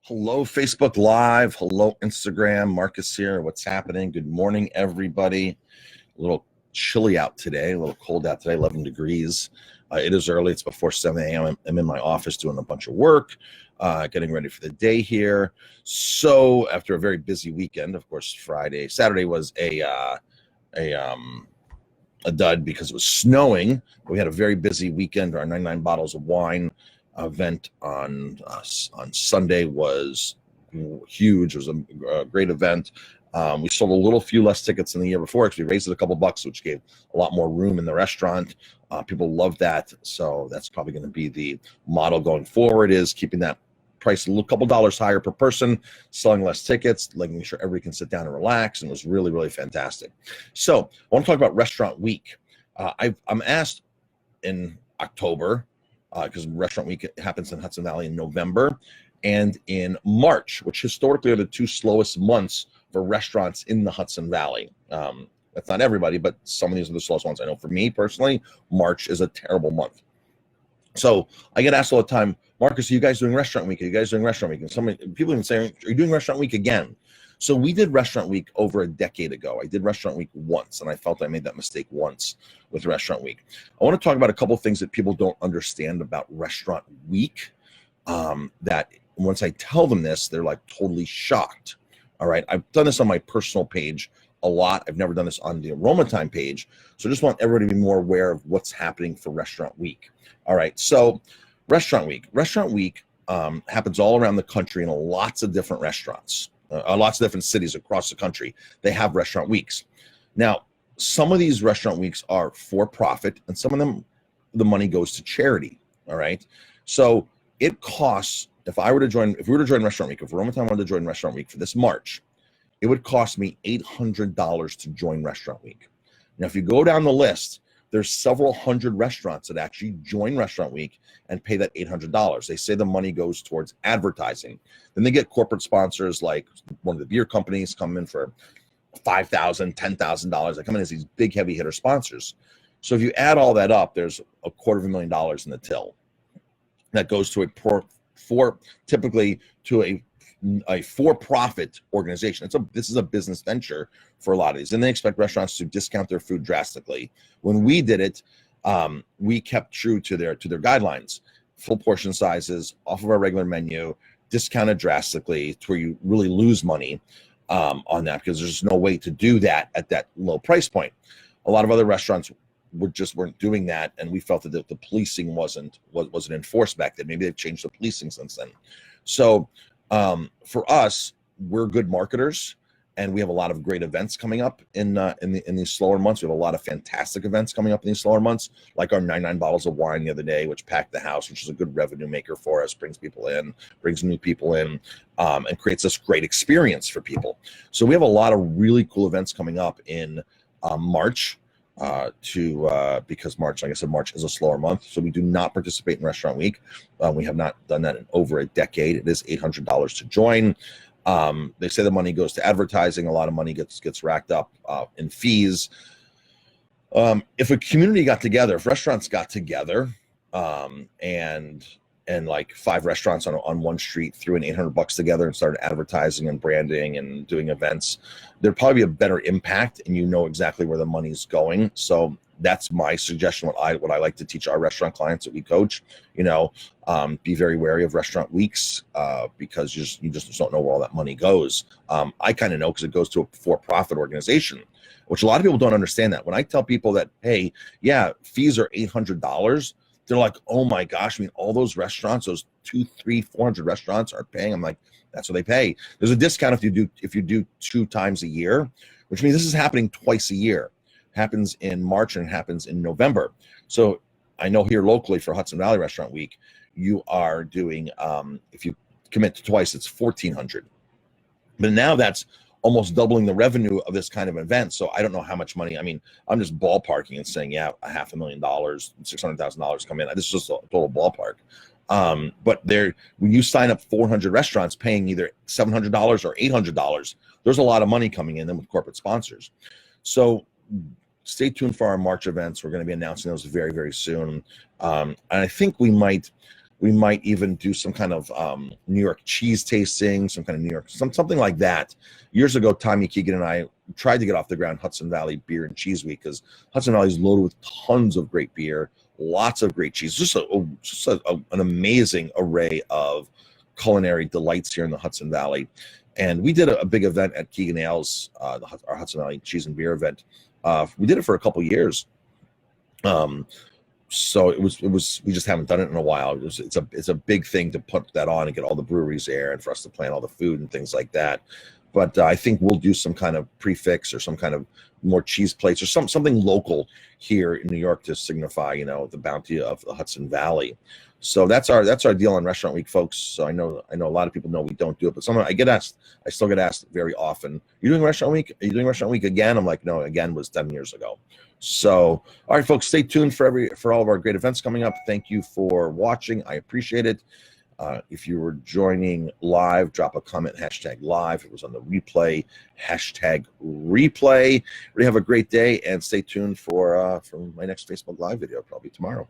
Hello, Facebook Live. Hello, Instagram. Marcus here. What's happening? Good morning, everybody. A little chilly out today, a little cold out today, 11 degrees. It is early. It's before 7 a.m. I'm in my office doing a bunch of work, getting ready for the day here. So after a very busy weekend, of course, Saturday was a dud because it was snowing. We had a very busy weekend. Our 99 bottles of wine event on Sunday was huge. It was a great event. We sold a few less tickets than the year before because we raised it a couple bucks, which gave a lot more room in the restaurant. People loved that, so that's probably going to be the model going forward, is keeping that price a couple dollars higher per person, selling less tickets, making sure everybody can sit down and relax, and it was really, really fantastic. So I want to talk about Restaurant Week. I'm asked in October, because Restaurant Week happens in Hudson Valley in November, and in March, which historically are the two slowest months for restaurants in the Hudson Valley. That's not everybody, but some of these are the slowest ones. I know for me personally, March is a terrible month. So I get asked all the time, Marcus, are you guys doing Restaurant Week? Are you guys doing Restaurant Week? And people even say, are you doing Restaurant Week again? So we did Restaurant Week over a decade ago. I did Restaurant Week once, and I felt I made that mistake once with Restaurant Week. I want to talk about a couple of things that people don't understand about Restaurant Week, that once I tell them this, they're like totally shocked. All right, I've done this on my personal page a lot. I've never done this on the Aroma Time page. So I just want everybody to be more aware of what's happening for Restaurant Week. All right, so Restaurant Week. Restaurant Week happens all around the country in lots of different restaurants. Lots of different cities across the country, they have Restaurant Weeks. Now, some of these Restaurant Weeks are for profit, and some of them, the money goes to charity. All right. So it costs, if we were to join Restaurant Week, if Aroma Time wanted to join Restaurant Week for this March, it would cost me $800 to join Restaurant Week. Now, if you go down the list, there's several hundred restaurants that actually join Restaurant Week and pay that $800. They say the money goes towards advertising. Then they get corporate sponsors like one of the beer companies come in for $5,000, $10,000. They come in as these big heavy hitter sponsors. So if you add all that up, there's $250,000 in the till that goes to typically to a for-profit organization. This is a business venture for a lot of these, and they expect restaurants to discount their food drastically. When we did it, we kept true to their guidelines. Full portion sizes off of our regular menu, discounted drastically to where you really lose money on that, because there's no way to do that at that low price point. A lot of other restaurants weren't doing that, and we felt that the policing wasn't enforced back then. Maybe they've changed the policing since then. So for us, we're good marketers, and we have a lot of great events coming up in these slower months. We have a lot of fantastic events coming up in these slower months, like our 99 bottles of wine the other day, which packed the house, which is a good revenue maker for us, brings people in, brings new people in, and creates this great experience for people. So we have a lot of really cool events coming up in March. Because March, like I said, March is a slower month, so we do not participate in Restaurant Week. We have not done that in over a decade. It is $800 to join. They say the money goes to advertising. A lot of money gets racked up in fees. If a community got together, if restaurants got together, and like 5 restaurants on one street threw in $800 together and started advertising and branding and doing events, there'd probably be a better impact, and you know exactly where the money's going. So that's my suggestion. What I like to teach our restaurant clients that we coach, be very wary of Restaurant Weeks, because you just don't know where all that money goes. I kind of know, because it goes to a for-profit organization, which a lot of people don't understand. That when I tell people that, hey, yeah, fees are $800, they're like, oh my gosh, I mean, all those restaurants, those 200, 300, 400 restaurants are paying. I'm like, that's what they pay. There's a discount if you do 2 times a year, which means this is happening twice a year. It happens in March and it happens in November. So I know here locally for Hudson Valley Restaurant Week, you are doing, if you commit to twice, it's $1,400. But now that's almost doubling the revenue of this kind of event. So I don't know how much money. I mean, I'm just ballparking and saying, yeah, $500,000, $600,000 come in. This is just a total ballpark. But when you sign up 400 restaurants paying either $700 or $800, there's a lot of money coming in then with corporate sponsors. So stay tuned for our March events. We're going to be announcing those very, very soon. And I think we might We might even do some kind of New York cheese tasting, some kind of New York, something like that. Years ago, Tommy Keegan and I tried to get off the ground Hudson Valley Beer and Cheese Week, because Hudson Valley is loaded with tons of great beer, lots of great cheese, just an amazing array of culinary delights here in the Hudson Valley. And we did a big event at Keegan Ales, our Hudson Valley Cheese and Beer event. We did it for a couple years. So it was we just haven't done it in a while. It's a big thing to put that on and get all the breweries there, and for us to plan all the food and things like that. But I think we'll do some kind of prefix or some kind of more cheese plates or something local here in New York to signify, the bounty of the Hudson Valley. So that's our deal on Restaurant Week, folks. So I know a lot of people know we don't do it, but I still get asked very often, "You doing Restaurant Week? Are you doing Restaurant Week again?" I'm like, no, again was 10 years ago. So, all right, folks, stay tuned for all of our great events coming up. Thank you for watching. I appreciate it. If you were joining live, drop a comment, #live. If it was on the replay, #replay. Really have a great day, and stay tuned for my next Facebook Live video, probably tomorrow.